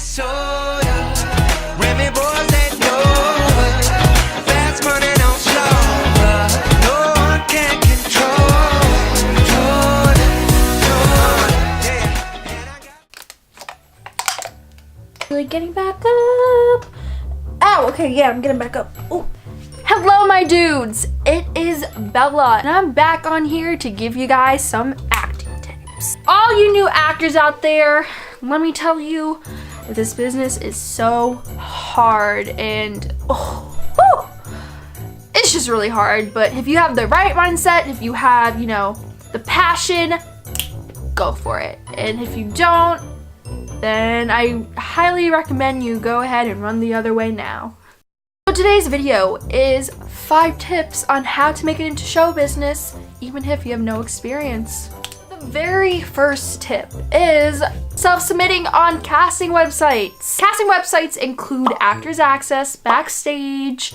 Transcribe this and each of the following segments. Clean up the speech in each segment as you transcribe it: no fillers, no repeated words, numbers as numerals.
soda. Remy boys that know fast money don't slow. No one can control. Really getting back up. Oh, okay, yeah, I'm getting back up. Oh. Hello, my dudes. It is Bella, and I'm back on here to give you guys some acting tips. All you new actors out there, let me tell you, this business is so hard, and it's just really hard. But if you have the right mindset, if you have, you know, the passion, go for it. And if you don't, then I highly recommend you go ahead and run the other way now. So today's video is 5 tips on how to make it into show business, even if you have no experience. The very first tip is self-submitting on casting websites. Casting websites include Actors Access, Backstage,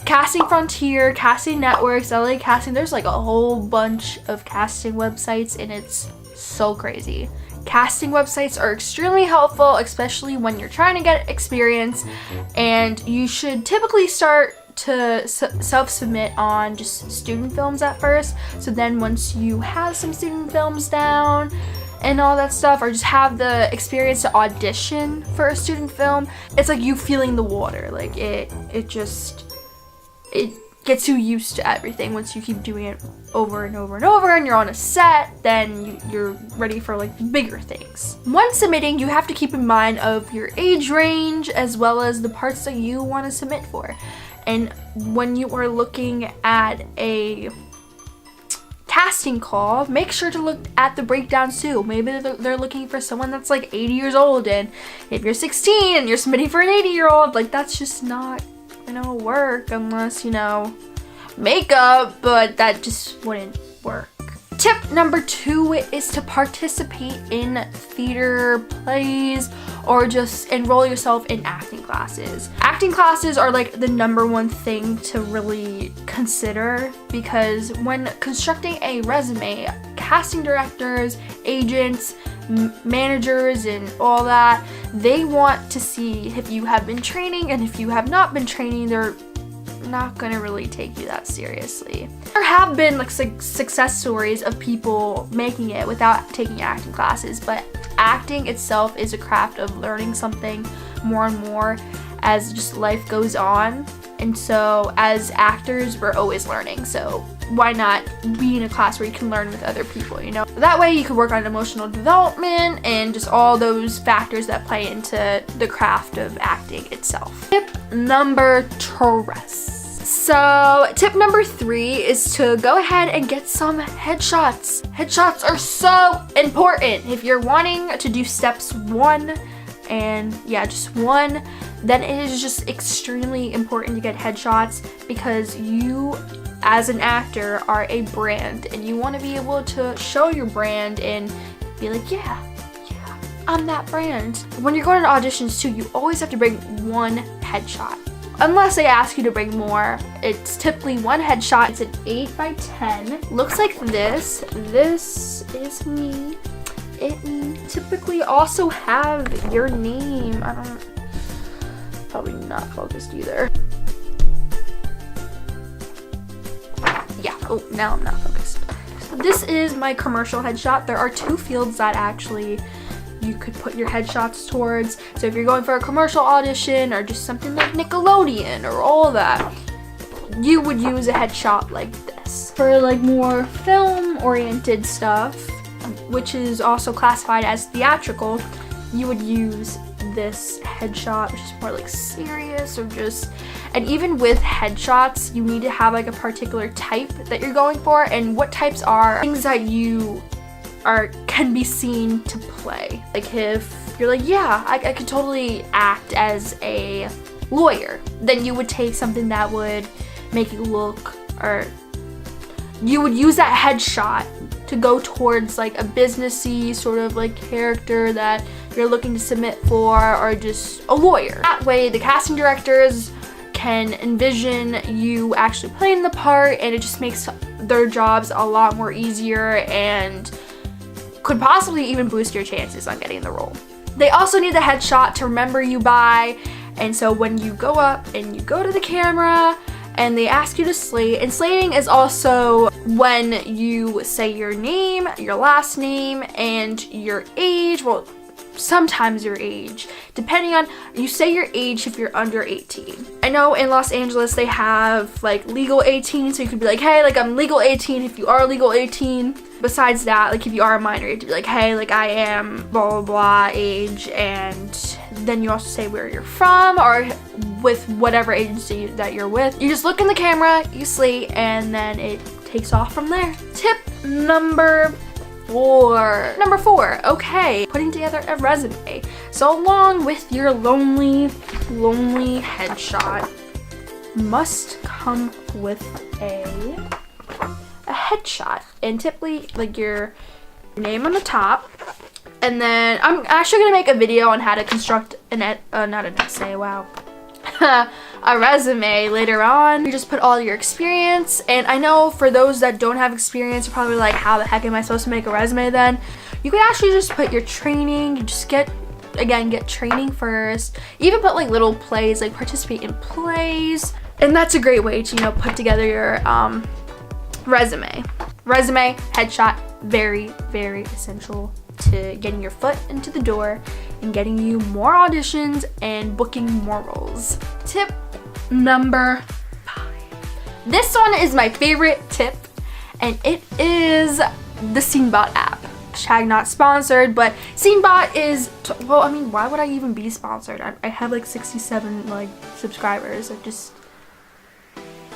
Casting Frontier, Casting Networks, LA Casting. There's like a whole bunch of casting websites, and it's so crazy. Casting websites are extremely helpful, especially when you're trying to get experience, and you should typically start to self-submit on just student films at first. So then once you have some student films down and all that stuff, or just have the experience to audition for a student film, it's like you feeling the water. Like it gets you used to everything. Once you keep doing it over and over and over and you're on a set, then you're ready for like bigger things. When submitting, you have to keep in mind of your age range as well as the parts that you want to submit for. And when you are looking at a casting call, make sure to look at the breakdowns too. Maybe they're looking for someone that's like 80 years old, and if you're 16 and you're submitting for an 80-year-old, like that's just not gonna work unless, you know, makeup, but that just wouldn't work. Tip number 2 is to participate in theater, plays, or just enroll yourself in acting classes. Acting classes are like the #1 thing to really consider, because when constructing a resume, casting directors, agents, managers, and all that, they want to see if you have been training, and if you have not been training, they're not gonna really take you that seriously. There have been like success stories of people making it without taking acting classes, but acting itself is a craft of learning something more and more as just life goes on. And so as actors, we're always learning, so why not be in a class where you can learn with other people, you know? That way you can work on emotional development and just all those factors that play into the craft of acting itself. Tip number 3. So tip number 3 is to go ahead and get some headshots. Headshots are so important. If you're wanting to do steps 1 and just 1, then it is just extremely important to get headshots, because you as an actor are a brand, and you want to be able to show your brand and be like, yeah, I'm that brand. When you're going to auditions too, you always have to bring 1 headshot. Unless they ask you to bring more, it's typically 1 headshot. It's an 8x10. Looks like this. This is me. It typically also have your name. Probably not focused either. Yeah, oh, now I'm not focused. So this is my commercial headshot. There are 2 fields that actually you could put your headshots towards. So if you're going for a commercial audition or just something like Nickelodeon or all that, you would use a headshot like this. For like more film-oriented stuff, which is also classified as theatrical, you would use this headshot, which is more like serious, or just, and even with headshots, you need to have like a particular type that you're going for, and what types are things that you can be seen to play. Like if you're like, yeah, I could totally act as a lawyer, then you would take something that would make you look, or you would use that headshot to go towards like a businessy sort of like character that you're looking to submit for, or just a lawyer. That way the casting directors can envision you actually playing the part, and it just makes their jobs a lot more easier and could possibly even boost your chances on getting the role. They also need the headshot to remember you by. And so when you go up and you go to the camera and they ask you to slate, and slating is also when you say your name, your last name, and your age. Well, sometimes your age, depending on, you say your age if you're under 18. I know in Los Angeles they have like legal 18, so you could be like, hey, like I'm legal 18 if you are legal 18. Besides that, like if you are a minor, you have to be like, hey, like I am blah blah blah age, and then you also say where you're from or with whatever agency that you're with. You just look in the camera, you slate, and then it takes off from there. Tip number 4. Number 4, okay, putting together a resume. So along with your lonely headshot, must come with a headshot, and typically like your name on the top, and then I'm actually gonna make a video on how to construct not an essay, wow, a resume later on. You just put all your experience, and I know for those that don't have experience, you're probably like, how the heck am I supposed to make a resume then? You could actually just put your training. You just get training first. Even put like little plays, like participate in plays, and that's a great way to, you know, put together your resume, headshot, very essential to getting your foot into the door and getting you more auditions and booking more roles. Tip number 5. This one is my favorite tip, and it is the SceneBot app. Hashtag not sponsored, but SceneBot is, well, I mean, why would I even be sponsored? I have like 67 like subscribers. I just,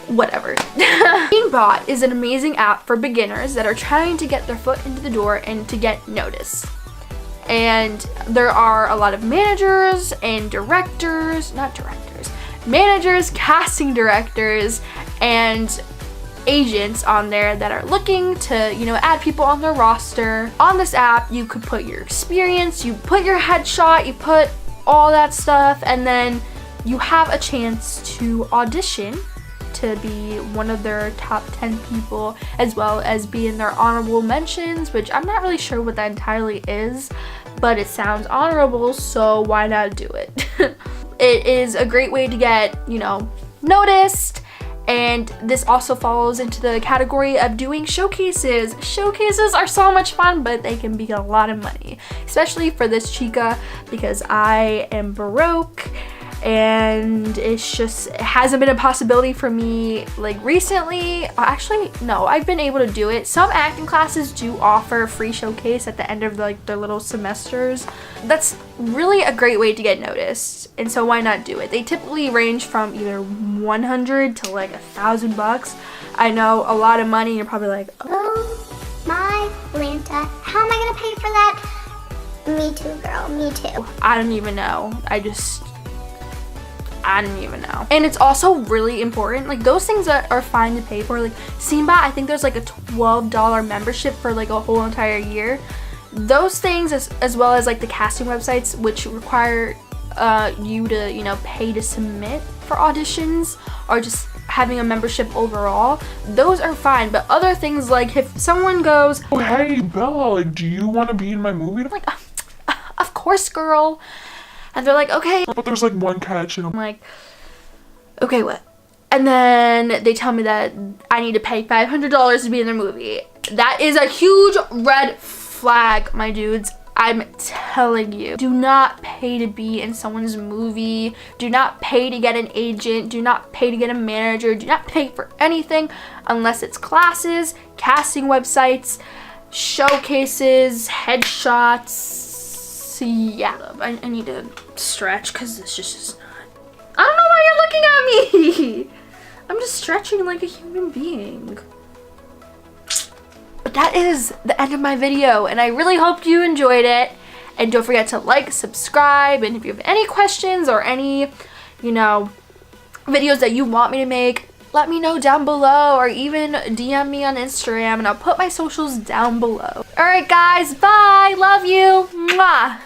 whatever. SceneBot is an amazing app for beginners that are trying to get their foot into the door and to get noticed. And there are a lot of managers and managers, casting directors, and agents on there that are looking to, you know, add people on their roster. On this app, you could put your experience, you put your headshot, you put all that stuff, and then you have a chance to audition to be one of their top 10 people, as well as be in their honorable mentions, which I'm not really sure what that entirely is, but it sounds honorable, so why not do it? It is a great way to get, you know, noticed, and this also falls into the category of doing showcases. Showcases are so much fun, but they can be a lot of money, especially for this chica, because I am broke. And it's just, it hasn't been a possibility for me like recently. Actually, no, I've been able to do it. Some acting classes do offer free showcase at the end of like their little semesters. That's really a great way to get noticed, and so why not do it? They typically range from either 100 to like $1,000. I know, a lot of money. You're probably like, oh my Lanta, how am I gonna pay for that? Me too, girl, me too. I don't even know. I don't even know. And it's also really important, like those things that are fine to pay for, like SceneBot, I think there's like a $12 membership for like a whole entire year. Those things, as well as like the casting websites, which require you to, you know, pay to submit for auditions, or just having a membership overall, those are fine. But other things, like if someone goes, oh, hey Bella, like, do you want to be in my movie? I'm like, of course, girl. And they're like, okay. But there's like one catch, and I'm like, okay, what? And then they tell me that I need to pay $500 to be in their movie. That is a huge red flag, my dudes. I'm telling you, do not pay to be in someone's movie. Do not pay to get an agent. Do not pay to get a manager. Do not pay for anything unless it's classes, casting websites, showcases, headshots. Yeah, I need to stretch because this just is not. I don't know why you're looking at me. I'm just stretching like a human being. But that is the end of my video, and I really hope you enjoyed it. And don't forget to like, subscribe, and if you have any questions or any, you know, videos that you want me to make, let me know down below, or even DM me on Instagram, and I'll put my socials down below. All right, guys, bye. Love you. Mwah.